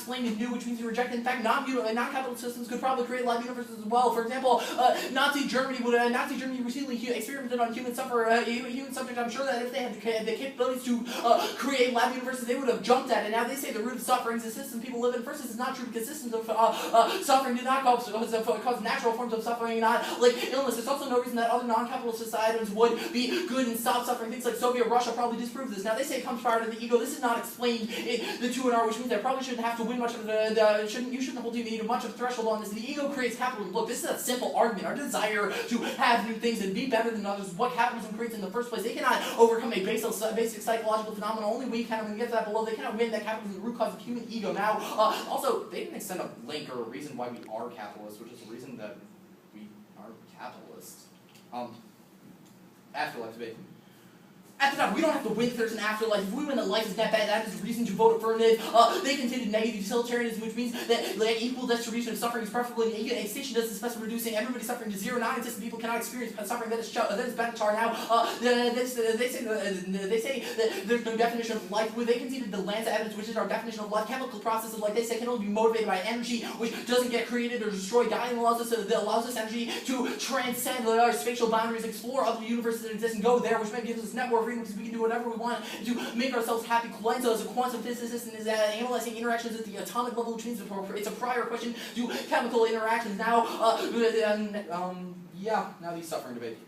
explained and new, which means you reject it. In fact, non-capitalist systems could probably create live universes as well. For example, Nazi Germany routinely experimented on human subject. I'm sure that if they had the capabilities to create lab universes, they would have jumped at it. Now they say the root of suffering is the system people live in. First, this is not true because systems of suffering do not cause natural forms of suffering, not like illness. There's also no reason that other non-capitalist societies would be good and stop suffering. Things like Soviet Russia probably disprove this. Now they say it comes prior to the ego. This is not explained in the 2 and R, which means I probably shouldn't have to win much of you shouldn't hold you much of a threshold on this. The ego creates capitalism. Look, this is a simple argument. Our desire to have new things and be better than others is what capitalism creates in the first place. They cannot overcome a basic psychological phenomenon. Only we can. When we get to that below, they cannot win that capitalism is the root cause of human ego. Now, also, they didn't extend a link or a reason why we are capitalists, which is the reason that we are capitalists. Afterlife debate. After that, we don't have to win if there's an afterlife. If we win that life is that bad, that is the reason to vote affirmative. They contended negative utilitarianism, which means that like, equal distribution of suffering is preferably extinction does its best for reducing everybody's suffering to zero. Non-existent people cannot experience suffering that is benetar. Now, they say that there's no definition of life. They conceded the Lanza evidence, which is our definition of life. Chemical processes, like they say, can only be motivated by energy, which doesn't get created or destroyed. Dying allows us energy to transcend our spatial boundaries, explore other universes that exist, and go there, which gives us network freedom because we can do whatever we want to make ourselves happy. Colenso is a quantum physicist and is analyzing interactions at the atomic level, which means it's a prior question to chemical interactions. Now, now these suffering debate.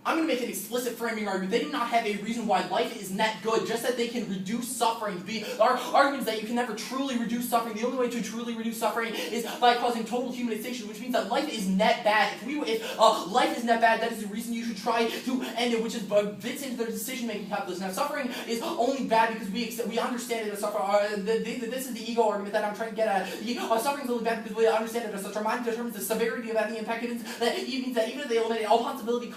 I'm going to make an explicit framing argument. They do not have a reason why life is net good, just that they can reduce suffering. Our argument is that you can never truly reduce suffering. The only way to truly reduce suffering is by causing total humanization, which means that life is net bad. If life is net bad, that is the reason you should try to end it, which fits into their decision-making calculus. Now, suffering is only bad because we understand it as suffering. This is the ego argument that I'm trying to get at. Suffering is only bad because we understand it as such. Our mind determines the severity of any impact. It means that even if they eliminate all possibility of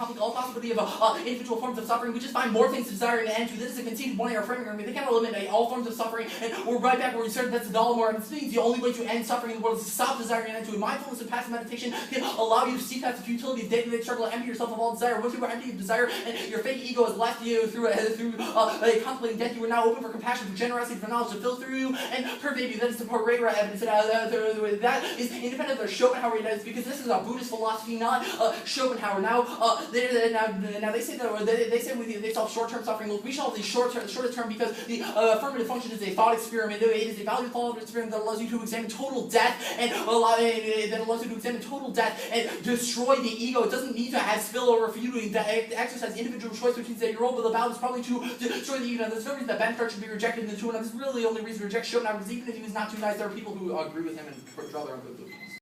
individual forms of suffering, we just find more things to desire and end to. This is a conceded one-year framing argument. They cannot eliminate all forms of suffering, and we're right back where we started. That's the dollar. This means the only way to end suffering in the world is to stop desiring and end to it. Mindfulness and passive meditation can allow you to see past the futility of day-to-day struggle and empty yourself of all desire. Once you are empty of desire and your fake ego has left you through contemplating death, you are now open for compassion, for generosity, for knowledge to fill through you and pervade you. That is the Pereira evidence. That is independent of the Schopenhauer evidence because this is a Buddhist philosophy, not Schopenhauer. Now, they say that they solve short-term suffering. Look, we solve the shortest term because the affirmative function is a thought experiment. It is a value thought experiment that allows you to examine total death and destroy the ego. It doesn't need to have spillover for you to exercise individual choice, which means that your role with the value is probably to destroy the ego. Now, there's no reason that Benford should be rejected in the two, and this is really the only reason to reject Schopenhauer because even if he was not too nice, there are people who agree with him and draw their own conclusions.